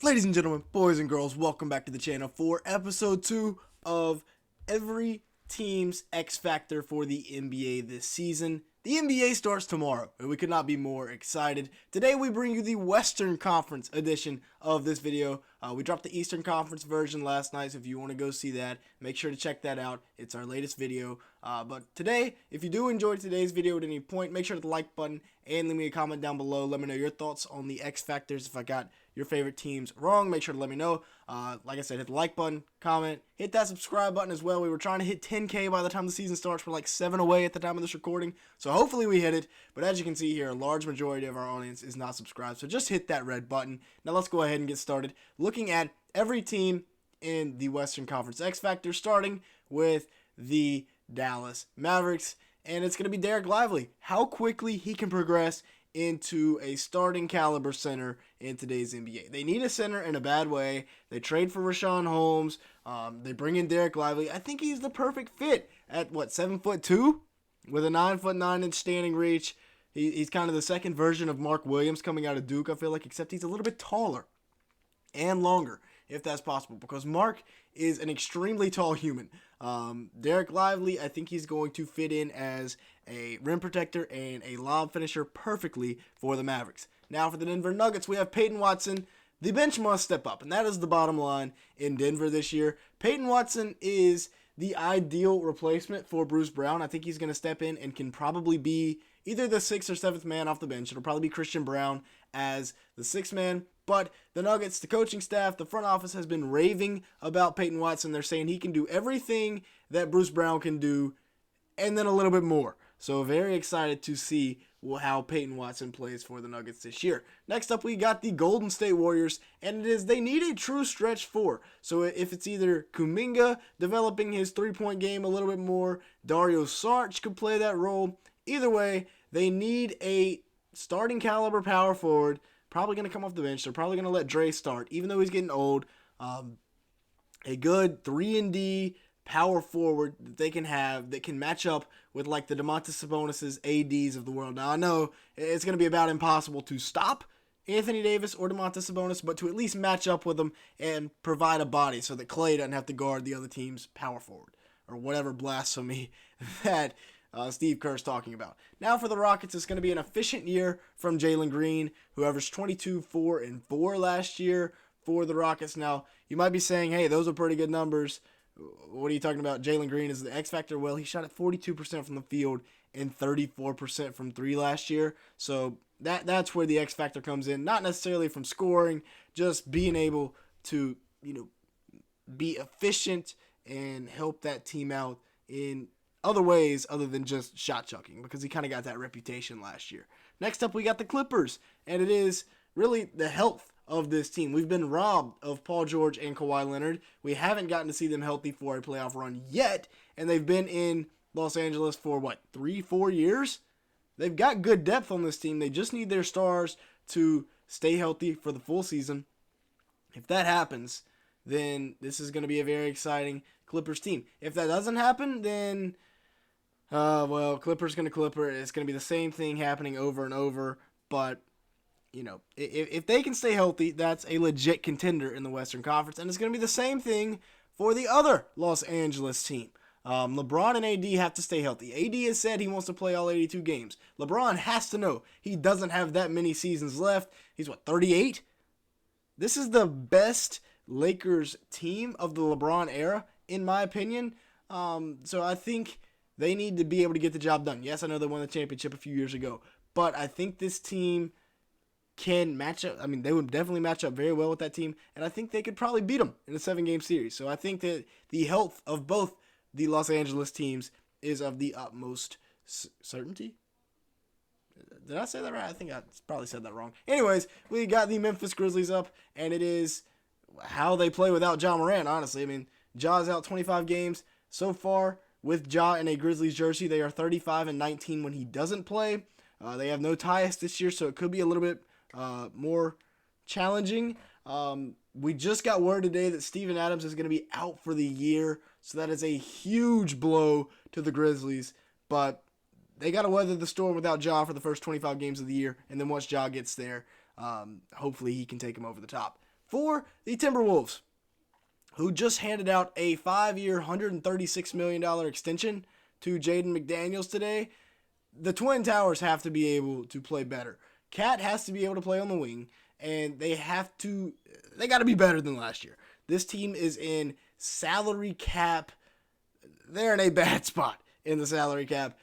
Ladies and gentlemen, boys and girls, welcome back to the channel for episode 2 of every team's X Factor for the NBA this season. The NBA starts tomorrow, and we could not be more excited. Today we bring you the Western Conference edition of this video. We dropped the Eastern Conference version last night, so if you want to go see that, make sure to check that out. It's our latest video. But today, if you do enjoy today's video at any point, make sure to hit the like button and leave me a comment down below. Let me know your thoughts on the X Factors. If I got your favorite teams wrong, make sure to let me know. Like I said, hit the like button, comment, hit that subscribe button as well. We were trying to hit 10K by the time the season starts. We're like 7 away at the time of this recording, so hopefully we hit it. But as you can see here, a large majority of our audience is not subscribed, so just hit that red button. Now let's go ahead and get started looking at every team in the Western Conference X Factor, starting with the Dallas Mavericks, and it's going to be Derek Lively. How quickly he can progress into a starting caliber center in today's NBA. They need a center in a bad way. They trade for Rashawn Holmes. They bring in Derek Lively. I think he's the perfect fit at 7'2" with a 9'9" standing reach. He's kind of the second version of Mark Williams coming out of Duke, I feel like, except he's a little bit taller and longer, if that's possible, because Mark is an extremely tall human. Derek Lively, I think he's going to fit in as a rim protector and a lob finisher perfectly for the Mavericks. Now for the Denver Nuggets, we have Peyton Watson. The bench must step up, and that is the bottom line in Denver this year. Peyton Watson is the ideal replacement for Bruce Brown. I think he's going to step in and can probably be either the 6th or 7th man off the bench. It'll probably be Christian Brown as the 6th man. But the Nuggets, the coaching staff, the front office has been raving about Peyton Watson. They're saying he can do everything that Bruce Brown can do and then a little bit more. So very excited to see how Peyton Watson plays for the Nuggets this year. Next up, we got the Golden State Warriors, and they need a true stretch 4. So if it's either Kuminga developing his three-point game a little bit more, Dario Saric could play that role. Either way, they need a starting caliber power forward, probably going to come off the bench. They're probably going to let Dre start, even though he's getting old. A good 3-and-D power forward that they can have that can match up with like the Domantas Sabonis' ADs of the world. Now I know it's going to be about impossible to stop Anthony Davis or Domantas Sabonis, but to at least match up with them and provide a body so that Klay doesn't have to guard the other team's power forward or whatever blasphemy that Steve Kerr's talking about. Now for the Rockets, it's going to be an efficient year from Jalen Green, who averaged 22, 4, and 4 last year for the Rockets. Now, you might be saying, hey, those are pretty good numbers. What are you talking about? Jalen Green is the X Factor. Well, he shot at 42% from the field and 34% from 3 last year. So that's where the X Factor comes in. Not necessarily from scoring, just being able to, be efficient and help that team out in other ways other than just shot chucking, because he kind of got that reputation last year. Next up, we got the Clippers, and it is really the health of this team. We've been robbed of Paul George and Kawhi Leonard. We haven't gotten to see them healthy for a playoff run yet, and they've been in Los Angeles for, 3-4 years? They've got good depth on this team. They just need their stars to stay healthy for the full season. If that happens, then this is going to be a very exciting Clippers team. If that doesn't happen, then Clippers going to Clipper. It's going to be the same thing happening over and over. But, if they can stay healthy, that's a legit contender in the Western Conference. And it's going to be the same thing for the other Los Angeles team. LeBron and AD have to stay healthy. AD has said he wants to play all 82 games. LeBron has to know he doesn't have that many seasons left. He's 38? This is the best Lakers team of the LeBron era, in my opinion. So I think they need to be able to get the job done. Yes, I know they won the championship a few years ago, but I think this team can match up. I mean, they would definitely match up very well with that team, and I think they could probably beat them in a 7-game series. So I think that the health of both the Los Angeles teams is of the utmost certainty. Did I say that right? I think I probably said that wrong. Anyways, we got the Memphis Grizzlies up, and it is how they play without Ja Morant, honestly. I mean, Ja's out 25 games so far with Ja in a Grizzlies jersey. They are 35-19 when he doesn't play. They have no Tyus this year, so it could be a little bit more challenging. We just got word today that Steven Adams is going to be out for the year, so that is a huge blow to the Grizzlies. But they got to weather the storm without Ja for the first 25 games of the year, and then once Ja gets there, hopefully he can take him over the top. For the Timberwolves, who just handed out a 5-year, $136 million extension to Jaden McDaniels today, the Twin Towers have to be able to play better. Cat has to be able to play on the wing, and they got to be better than last year. This team is in salary cap. They're in a bad spot in the salary cap.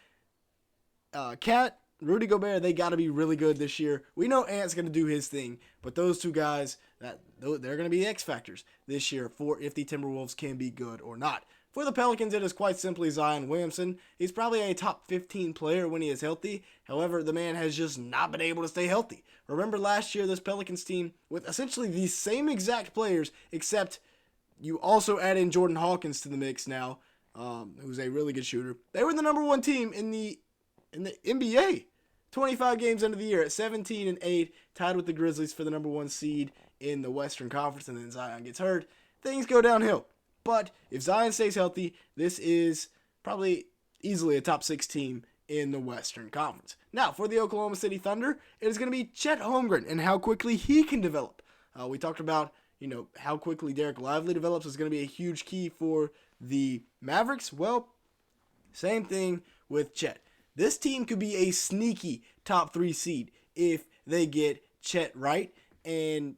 Cat, Rudy Gobert, they got to be really good this year. We know Ant's going to do his thing, but those two guys, they're going to be X factors this year for if the Timberwolves can be good or not. For the Pelicans, it is quite simply Zion Williamson. He's probably a top 15 player when he is healthy. However, the man has just not been able to stay healthy. Remember last year, this Pelicans team with essentially the same exact players, except you also add in Jordan Hawkins to the mix now, who's a really good shooter. They were the number one team in the NBA. 25 games into the year at 17-8, tied with the Grizzlies for the number one seed in the Western Conference, and then Zion gets hurt. Things go downhill. But if Zion stays healthy, this is probably easily a top 6 team in the Western Conference. Now, for the Oklahoma City Thunder, it is going to be Chet Holmgren and how quickly he can develop. We talked about, how quickly Derek Lively develops is going to be a huge key for the Mavericks. Well, same thing with Chet. This team could be a sneaky top 3 seed if they get Chet right. And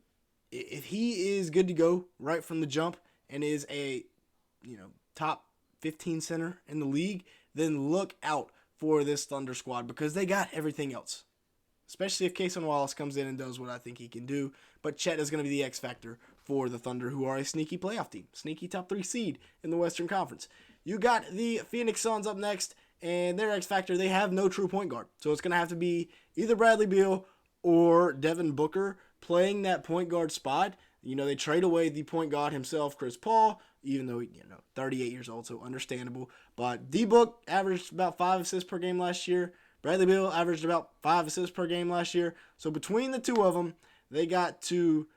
if he is good to go right from the jump and is a, top 15 center in the league, then look out for this Thunder squad because they got everything else. Especially if Cason Wallace comes in and does what I think he can do. But Chet is going to be the X factor for the Thunder, who are a sneaky playoff team. Sneaky top 3 seed in the Western Conference. You got the Phoenix Suns up next, and their X factor, they have no true point guard. So it's going to have to be either Bradley Beal or Devin Booker playing that point guard spot. They trade away the point guard himself, Chris Paul, even though, 38 years old, so understandable. But D-Book averaged about 5 assists per game last year. Bradley Beal averaged about 5 assists per game last year. So between the two of them, they got to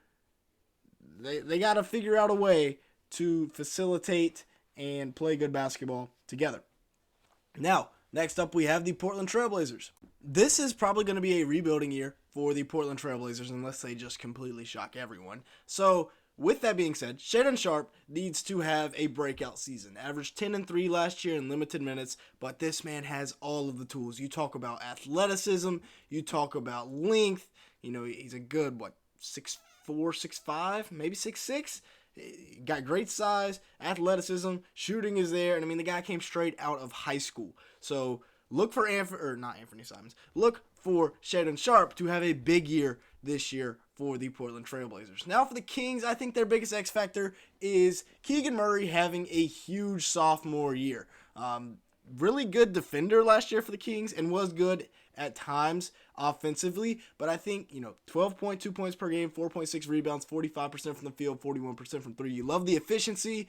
figure out a way to facilitate and play good basketball together. Now, next up we have the Portland Trailblazers. This is probably going to be a rebuilding year for the Portland Trailblazers unless they just completely shock everyone. So, with that being said, Shaedon Sharpe needs to have a breakout season. Averaged 10-3 last year in limited minutes, but this man has all of the tools. You talk about athleticism, you talk about length, he's a good, 6'4", 6'5", maybe 6'6", got great size, athleticism, shooting is there, and the guy came straight out of high school. So look for Look for Shaedon Sharpe to have a big year this year for the Portland Trailblazers. Now for the Kings, I think their biggest X factor is Keegan Murray having a huge sophomore year. Really good defender last year for the Kings and was good at times offensively, but I think, 12.2 points per game, 4.6 rebounds, 45% from the field, 41% from 3. You love the efficiency.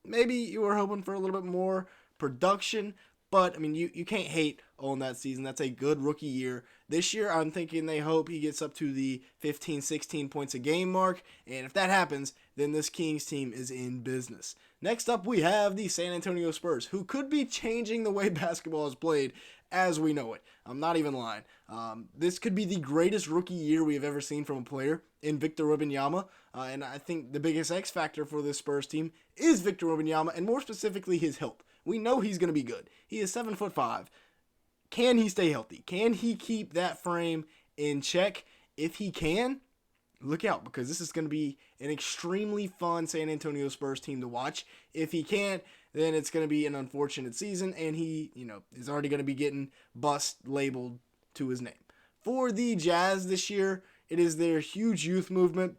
Maybe you were hoping for a little bit more production, but, you can't hate on that season. That's a good rookie year. This year, I'm thinking they hope he gets up to the 15, 16 points a game mark, and if that happens, then this Kings team is in business. Next up, we have the San Antonio Spurs, who could be changing the way basketball is played as we know it. I'm not even lying. This could be the greatest rookie year we have ever seen from a player in Victor Wembanyama, and I think the biggest X factor for this Spurs team is Victor Wembanyama, and more specifically his health. We know he's going to be good. He is 7'5". Can he stay healthy? Can he keep that frame in check? If he can, look out, because this is going to be an extremely fun San Antonio Spurs team to watch. If he can't, then it's going to be an unfortunate season, and he, is already going to be getting bust labeled to his name. For the Jazz this year, it is their huge youth movement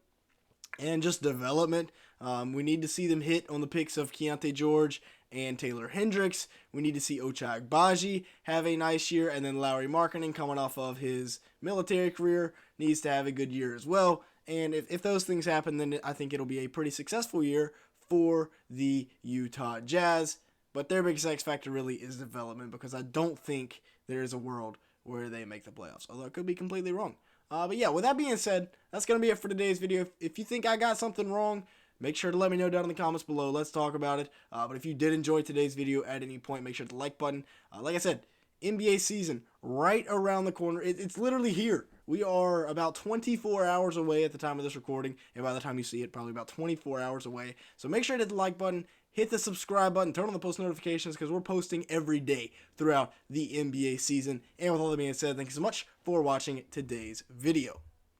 and just development. We need to see them hit on the picks of Keontae George and Taylor Hendricks. We need to see Ochai Agbaji have a nice year, and then Lauri Markkanen, coming off of his military career, needs to have a good year as well. And if those things happen, then I think it'll be a pretty successful year for the Utah Jazz. But their biggest X factor really is development, because I don't think there is a world where they make the playoffs, although I could be completely wrong. But yeah, with that being said, that's going to be it for today's video. If you think I got something wrong, make sure to let me know down in the comments below. Let's talk about it. But if you did enjoy today's video at any point, make sure to like button. Like I said, NBA season right around the corner. It's literally here. We are about 24 hours away at the time of this recording, and by the time you see it, probably about 24 hours away. So make sure to hit the like button, hit the subscribe button, turn on the post notifications, because we're posting every day throughout the NBA season. And with all that being said, thank you so much for watching today's video.